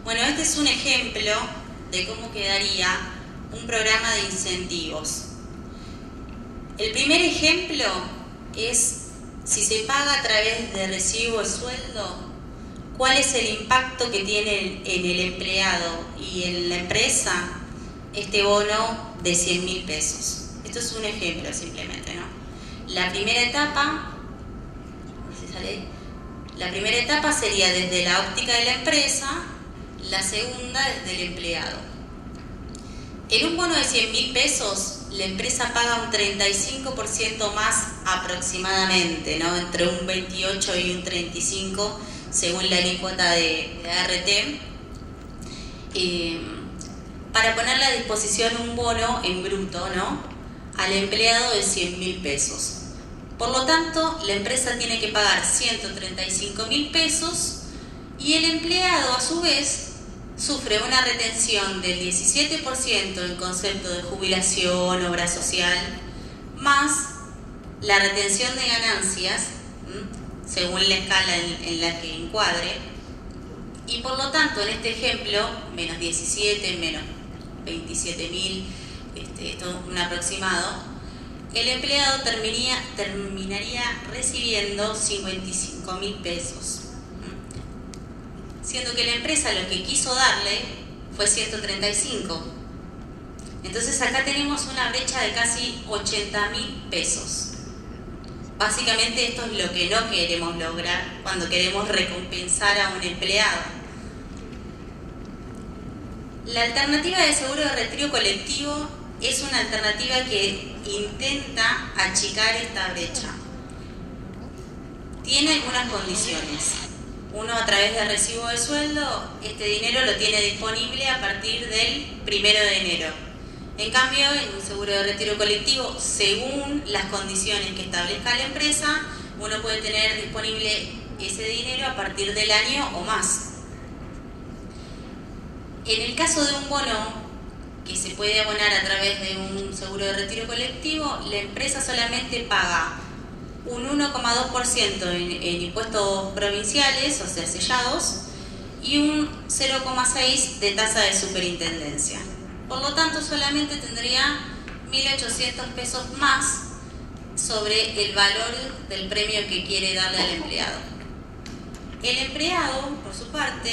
Bueno, este es un ejemplo de cómo quedaría un programa de incentivos. El primer ejemplo es si se paga a través de recibo de sueldo, ¿cuál es el impacto que tiene en el empleado y en la empresa este bono de 100.000 pesos? Esto es un ejemplo simplemente, ¿no? La primera etapa sería desde la óptica de la empresa, la segunda desde el empleado. En un bono de 100.000 pesos, la empresa paga un 35% más aproximadamente, ¿no? Entre un 28 y un 35 según la alícuota de ART, para ponerle a disposición un bono en bruto, ¿no? Al empleado de 100.000 pesos. Por lo tanto, la empresa tiene que pagar 135.000 pesos y el empleado a su vez sufre una retención del 17% en concepto de jubilación, obra social, más la retención de ganancias, según la escala en la que encuadre, y por lo tanto en este ejemplo, menos 17, menos 27.000, esto es un aproximado, el empleado terminaría recibiendo 55.000 pesos. Siendo que la empresa lo que quiso darle fue 135. Entonces acá tenemos una brecha de casi 80.000 pesos. Básicamente esto es lo que no queremos lograr cuando queremos recompensar a un empleado. La alternativa de seguro de retiro colectivo es una alternativa que intenta achicar esta brecha. Tiene algunas condiciones. Uno, a través de recibo de sueldo, este dinero lo tiene disponible a partir del 1 de enero. En cambio, en un seguro de retiro colectivo, según las condiciones que establezca la empresa, uno puede tener disponible ese dinero a partir del año o más. En el caso de un bono que se puede abonar a través de un seguro de retiro colectivo, la empresa solamente paga un 1,2% en impuestos provinciales, o sea, sellados, y un 0,6% de tasa de superintendencia. Por lo tanto, solamente tendría 1.800 pesos más sobre el valor del premio que quiere darle al empleado. El empleado, por su parte,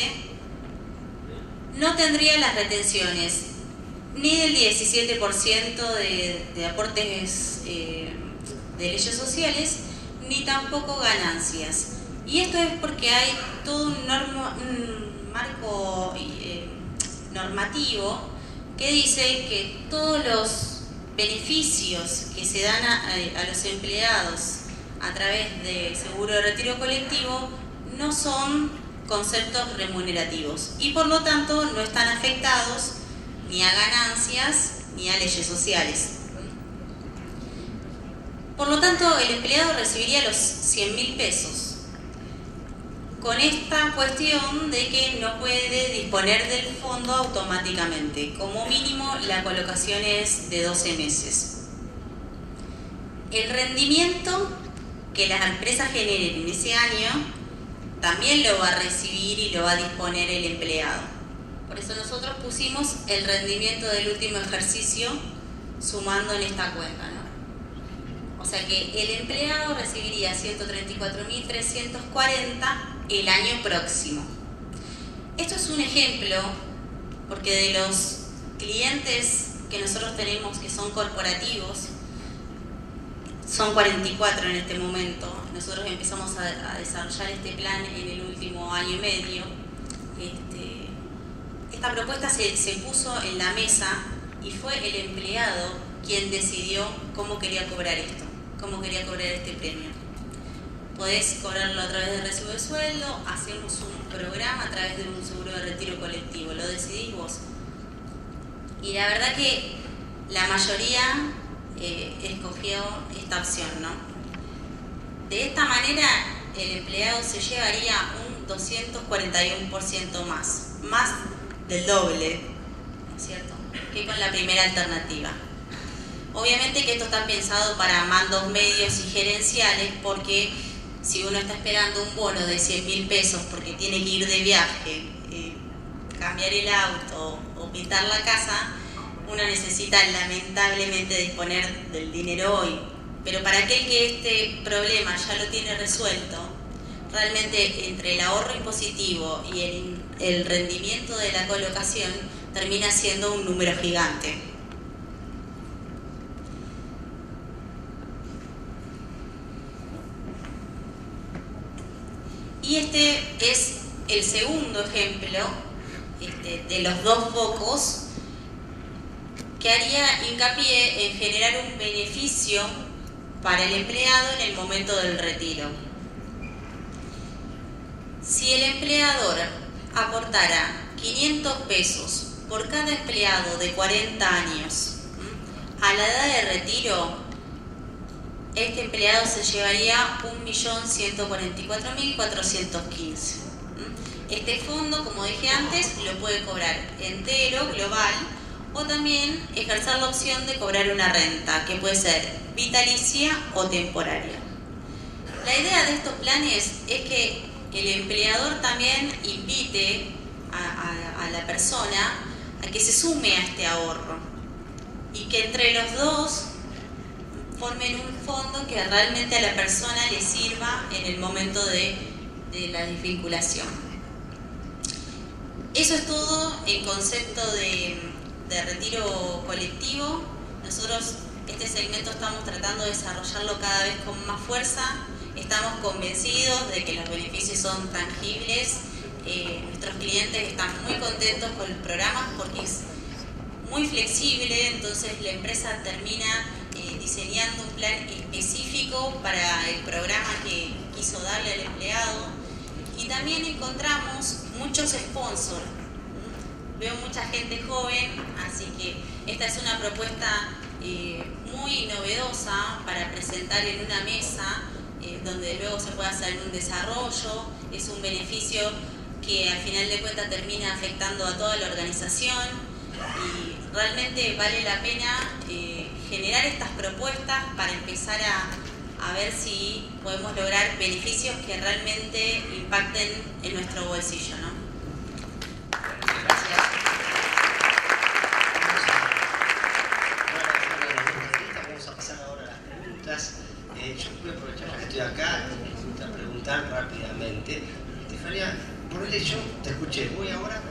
no tendría las retenciones ni del 17% de aportes de leyes sociales, ni tampoco ganancias. Y esto es porque hay todo un marco normativo que dice que todos los beneficios que se dan a los empleados a través de seguro de retiro colectivo no son conceptos remunerativos y por lo tanto no están afectados ni a ganancias ni a leyes sociales. Por lo tanto, el empleado recibiría los 100.000 pesos con esta cuestión de que no puede disponer del fondo automáticamente. Como mínimo, la colocación es de 12 meses. El rendimiento que las empresas generen en ese año también lo va a recibir y lo va a disponer el empleado. Por eso nosotros pusimos el rendimiento del último ejercicio sumando en esta cuenta, ¿no? O sea que el empleado recibiría 134.340 el año próximo. Esto es un ejemplo porque de los clientes que nosotros tenemos que son corporativos, son 44 en este momento. Nosotros empezamos a desarrollar este plan en el último año y medio. Esta propuesta se puso en la mesa y fue el empleado quien decidió cómo quería cobrar esto, cómo quería cobrar este premio. Podés cobrarlo a través de recibo de sueldo, hacemos un programa a través de un seguro de retiro colectivo, lo decidís vos. Y la verdad que la mayoría escogió esta opción, ¿no? De esta manera el empleado se llevaría un 241% más del doble, ¿no es cierto?, que con la primera alternativa. Obviamente que esto está pensado para mandos medios y gerenciales porque si uno está esperando un bono de 100.000 pesos porque tiene que ir de viaje, cambiar el auto o pintar la casa, uno necesita lamentablemente disponer del dinero hoy. Pero para aquel que este problema ya lo tiene resuelto, realmente entre el ahorro impositivo y el rendimiento de la colocación termina siendo un número gigante. Y este es el segundo ejemplo de los dos focos que haría hincapié en generar un beneficio para el empleado en el momento del retiro. Si el empleador aportara 500 pesos por cada empleado de 40 años a la edad de retiro, este empleado se llevaría 1.144.415. Este fondo, como dije antes, lo puede cobrar entero, global, o también ejercer la opción de cobrar una renta, que puede ser vitalicia o temporaria. La idea de estos planes es que el empleador también invite a la persona a que se sume a este ahorro y que entre los dos formen un fondo que realmente a la persona le sirva en el momento de la desvinculación. Eso es todo en concepto de retiro colectivo. Nosotros este segmento estamos tratando de desarrollarlo cada vez con más fuerza. Estamos convencidos de que los beneficios son tangibles. Nuestros clientes están muy contentos con el programa porque es muy flexible, entonces la empresa termina diseñando un plan específico para el programa que quiso darle al empleado. Y también encontramos muchos sponsors. Veo mucha gente joven, así que esta es una propuesta muy novedosa para presentar en una mesa donde luego se puede hacer un desarrollo. Es un beneficio que al final de cuentas termina afectando a toda la organización y realmente vale la pena generar estas propuestas para empezar a ver si podemos lograr beneficios que realmente impacten en nuestro bolsillo, ¿no? Gracias. Vamos a pasar ahora a las preguntas. Yo voy a aprovechar que estoy acá y a preguntar rápidamente. Estefanía, por el hecho, te escuché, voy ahora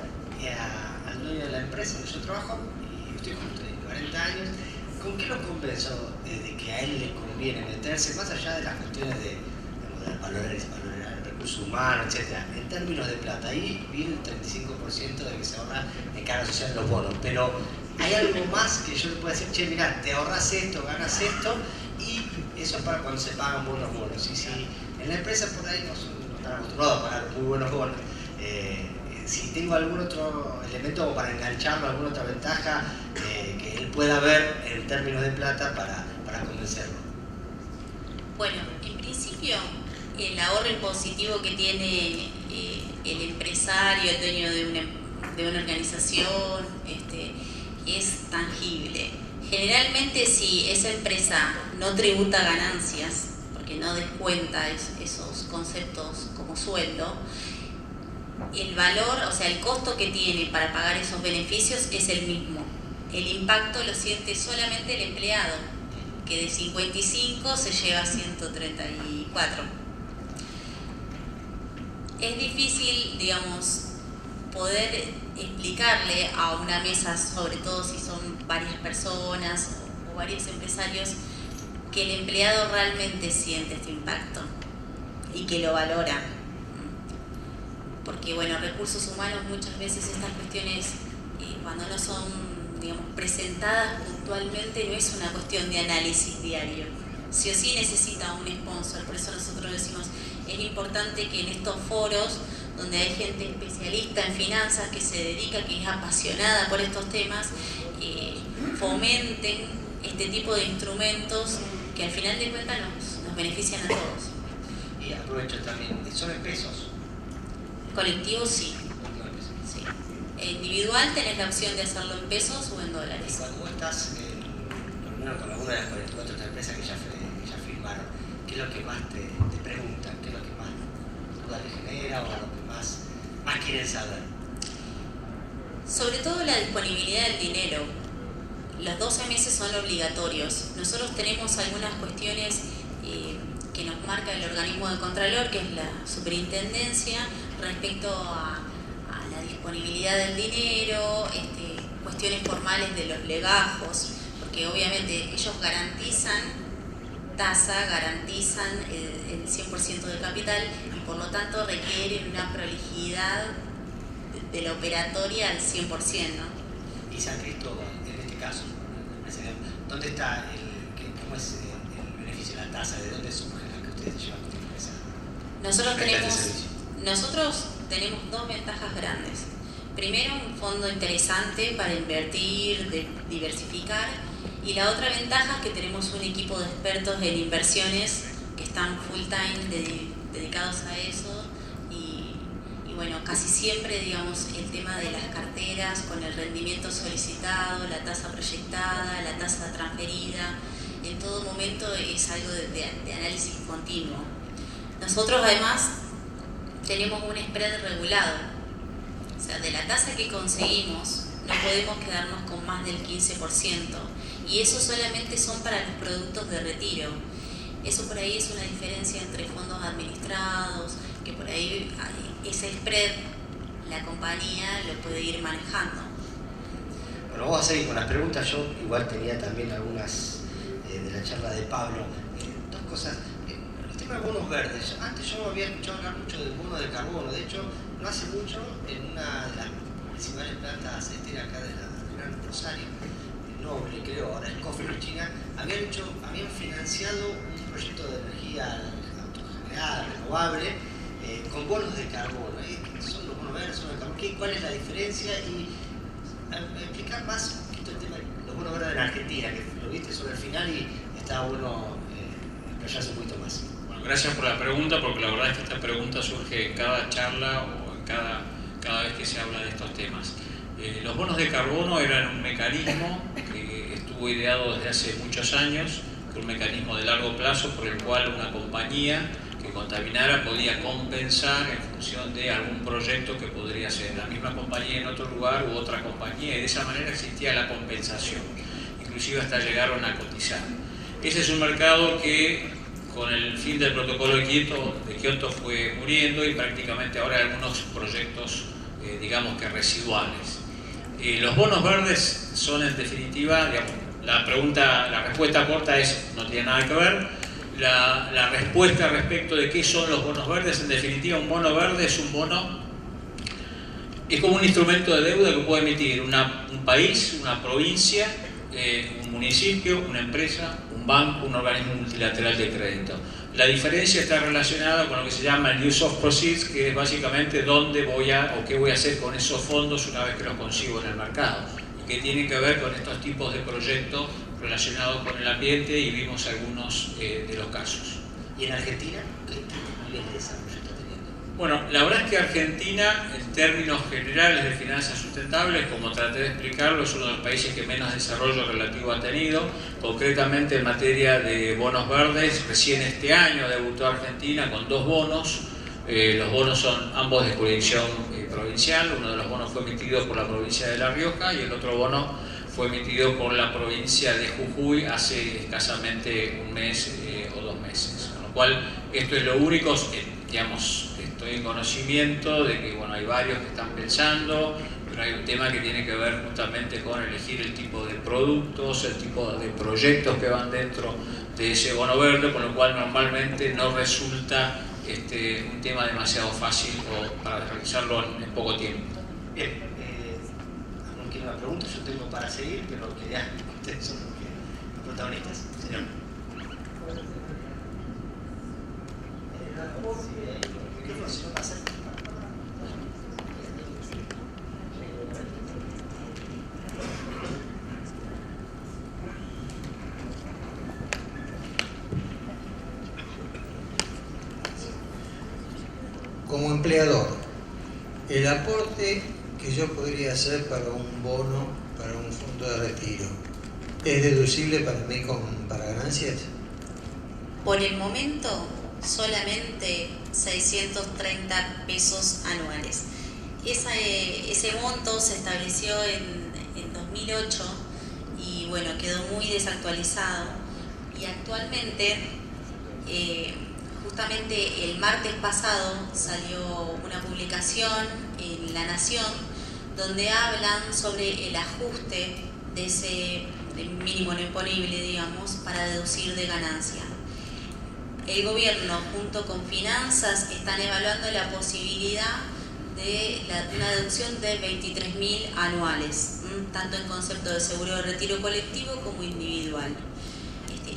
al dueño de la empresa donde yo trabajo y estoy justo de 40 años. ¿Con qué lo convenzo de que a él le conviene meterse, más allá de las cuestiones de valorar el recurso humano, etcétera, en términos de plata? Ahí viene el 35% de que se ahorra en carga social de los bonos, pero hay algo más que yo le puedo decir, che, mirá, te ahorras esto, ganas esto, y eso es para cuando se pagan bonos. Y si en la empresa por ahí no están acostumbrados a pagar muy buenos bonos, si tengo algún otro elemento como para engancharlo, alguna otra ventaja que él pueda ver en términos de plata para convencerlo. Bueno, en principio el ahorro impositivo que tiene el empresario, el dueño de una organización, es tangible. Generalmente si esa empresa no tributa ganancias, porque no descuenta esos conceptos como sueldo, el valor, o sea, el costo que tiene para pagar esos beneficios es el mismo. El impacto lo siente solamente el empleado, que de 55 se lleva a 134. Es difícil, digamos, poder explicarle a una mesa, sobre todo si son varias personas o varios empresarios, que el empleado realmente siente este impacto y que lo valora. Porque, bueno, recursos humanos muchas veces estas cuestiones, cuando no son, digamos, presentadas puntualmente, no es una cuestión de análisis diario. Sí o sí necesita un sponsor, por eso nosotros decimos, es importante que en estos foros, donde hay gente especialista en finanzas que se dedica, que es apasionada por estos temas, fomenten este tipo de instrumentos que al final de cuentas nos benefician a todos. Y aprovecho también, ¿son en pesos? Colectivo sí. Individual tenés la opción de hacerlo en pesos o en dólares. Cuando vos estás con alguna de las 44 empresas que ya firmaron, ¿qué es lo que más te preguntan? ¿Qué es lo que más duda les genera o lo que más quieren saber? Sobre todo la disponibilidad del dinero. Los 12 meses son obligatorios. Nosotros tenemos algunas cuestiones que nos marca el organismo de Contralor, que es la superintendencia, respecto a la disponibilidad del dinero, cuestiones formales de los legajos, porque obviamente ellos garantizan tasa, garantizan el 100% del capital y por lo tanto requieren una prolijidad de la operatoria al 100%, ¿no? Y San Cristóbal, en este caso, ¿dónde está cómo es el beneficio de la tasa? ¿De dónde surge la que ustedes llevan como empresa? Nosotros tenemos dos ventajas grandes. Primero, un fondo interesante para invertir, diversificar, y la otra ventaja es que tenemos un equipo de expertos en inversiones que están full time dedicados a eso y bueno, casi siempre, digamos, el tema de las carteras con el rendimiento solicitado, la tasa proyectada, la tasa transferida, en todo momento es algo de análisis continuo. Nosotros además tenemos un spread regulado, o sea, de la tasa que conseguimos no podemos quedarnos con más del 15%, y eso solamente son para los productos de retiro. Eso por ahí es una diferencia entre fondos administrados, que por ahí ese spread la compañía lo puede ir manejando. Bueno, vamos a seguir con las preguntas. Yo igual tenía también algunas de la charla de Pablo. Dos cosas. El tema de bonos verdes. Antes yo había escuchado hablar mucho del bono de carbono. De hecho, no hace mucho, en una de las principales plantas aceiteras acá de Gran Rosario, Noble, creo, ahora es Cofre China, habían financiado un proyecto de energía autogenerada, renovable, con bonos de carbono. ¿Son los bonos verdes? ¿Son los de carbono? ¿Cuál es la diferencia? Y explicar más un poquito el tema de los bonos verdes en Argentina, que lo viste sobre el final y estaba bueno explayarse un poquito más. Bueno, gracias por la pregunta, porque la verdad es que esta pregunta surge en cada charla o en cada vez que se habla de estos temas. Los bonos de carbono eran un mecanismo que estuvo ideado desde hace muchos años un mecanismo de largo plazo por el cual una compañía que contaminara podía compensar en función de algún proyecto que podría ser la misma compañía en otro lugar u otra compañía, y de esa manera existía la compensación, inclusive hasta llegaron a cotizar. Ese es un mercado que con el fin del protocolo de Kioto fue muriendo, y prácticamente ahora hay algunos proyectos digamos que residuales. Los bonos verdes son, en definitiva, digamos, la respuesta corta es no tiene nada que ver. La respuesta respecto de qué son los bonos verdes, en definitiva, un bono verde es como un instrumento de deuda que puede emitir un país, una provincia, un municipio, una empresa, un banco, un organismo multilateral de crédito. La diferencia está relacionada con lo que se llama el use of proceeds, que es básicamente dónde qué voy a hacer con esos fondos una vez que los consigo en el mercado, y que tiene que ver con estos tipos de proyectos relacionados con el ambiente, y vimos algunos de los casos. ¿Y en Argentina qué nivel de desarrollo está teniendo? Bueno, la verdad es que Argentina, en términos generales de finanzas sustentables, como traté de explicarlo, es uno de los países que menos desarrollo relativo ha tenido. Concretamente en materia de bonos verdes, recién este año debutó Argentina con 2 bonos. Los bonos son ambos de jurisdicción provincial. Uno de los bonos fue emitido por la provincia de La Rioja y el otro bono fue emitido por la provincia de Jujuy hace escasamente un mes o 2 meses. Con lo cual, esto es lo único, digamos, estoy en conocimiento de que hay varios que están pensando, pero hay un tema que tiene que ver justamente con elegir el tipo de productos, el tipo de proyectos que van dentro de ese bono verde, con lo cual normalmente no resulta un tema demasiado fácil para realizarlo en poco tiempo. Bien, ¿alguno quiere una pregunta? Yo tengo para seguir, pero que ya ustedes son los protagonistas. Señor. Como empleador, el aporte que yo podría hacer para un bono, para un fondo de retiro, ¿es deducible para mí para ganancias? Por el momento, solamente 630 pesos anuales. Ese monto se estableció en 2008 y bueno, quedó muy desactualizado, y actualmente justamente el martes pasado salió una publicación en La Nación donde hablan sobre el ajuste de ese mínimo no imponible, digamos, para deducir de ganancia. El gobierno junto con finanzas están evaluando la posibilidad de una deducción de 23.000 anuales, tanto en concepto de seguro de retiro colectivo como individual.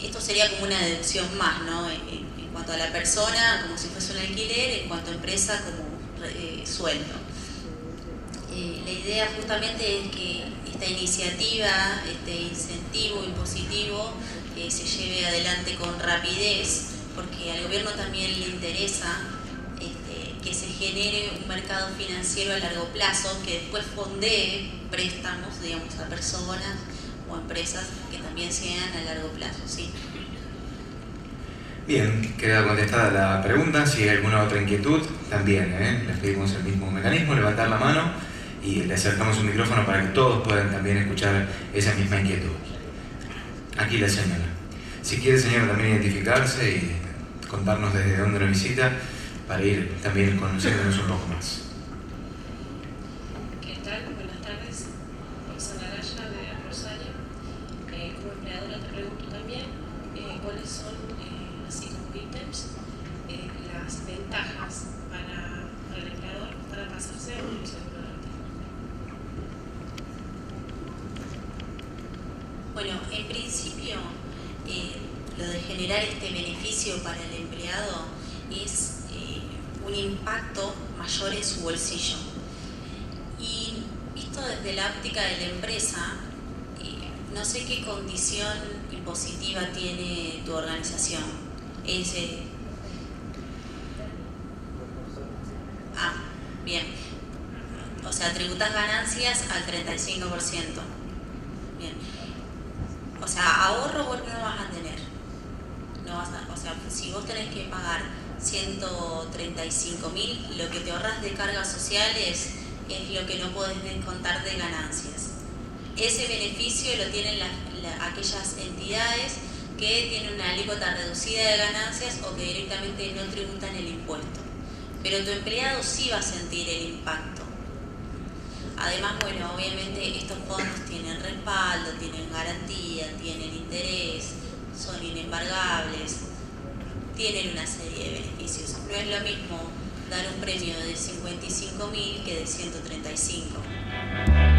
Esto sería como una deducción más, ¿no? En cuanto a la persona, como si fuese un alquiler; en cuanto a empresa, como sueldo. La idea justamente es que esta iniciativa, este incentivo impositivo, se lleve adelante con rapidez, porque al gobierno también le interesa que se genere un mercado financiero a largo plazo que después fondee préstamos, digamos, a personas o empresas que también sean a largo plazo, ¿sí? Bien, queda contestada la pregunta. Si hay alguna otra inquietud, también les pedimos el mismo mecanismo, levantar la mano y le acercamos un micrófono para que todos puedan también escuchar esa misma inquietud. Aquí la señora. Si quiere, señora, también identificarse y contarnos desde dónde nos visita para ir también conociéndonos un poco más. ¿Qué tal? Buenas tardes. Roxana Gaya, de Rosario. Como empleadora te pregunto también cuáles son, así como ítems, las ventajas para el empleador para pasarse a un seguro de retiro. Bueno, en principio, lo de generar este beneficio para el empleado es un impacto mayor en su bolsillo. Y visto desde la óptica de la empresa, no sé qué condición impositiva tiene tu organización. Bien. O sea, tributas ganancias al 35%. Bien. O sea, ahorro vos no vas a tener. no vas a, o sea, si vos tenés que pagar 135.000, lo que te ahorras de cargas sociales es lo que no podés descontar de ganancias. Ese beneficio lo tienen aquellas entidades que tienen una alícuota reducida de ganancias o que directamente no tributan el impuesto. Pero tu empleado sí va a sentir el impacto. Además, bueno, obviamente estos fondos tienen respaldo, tienen garantía, tienen interés, son inembargables, tienen una serie de beneficios. No es lo mismo dar un premio de 55.000 que de 135.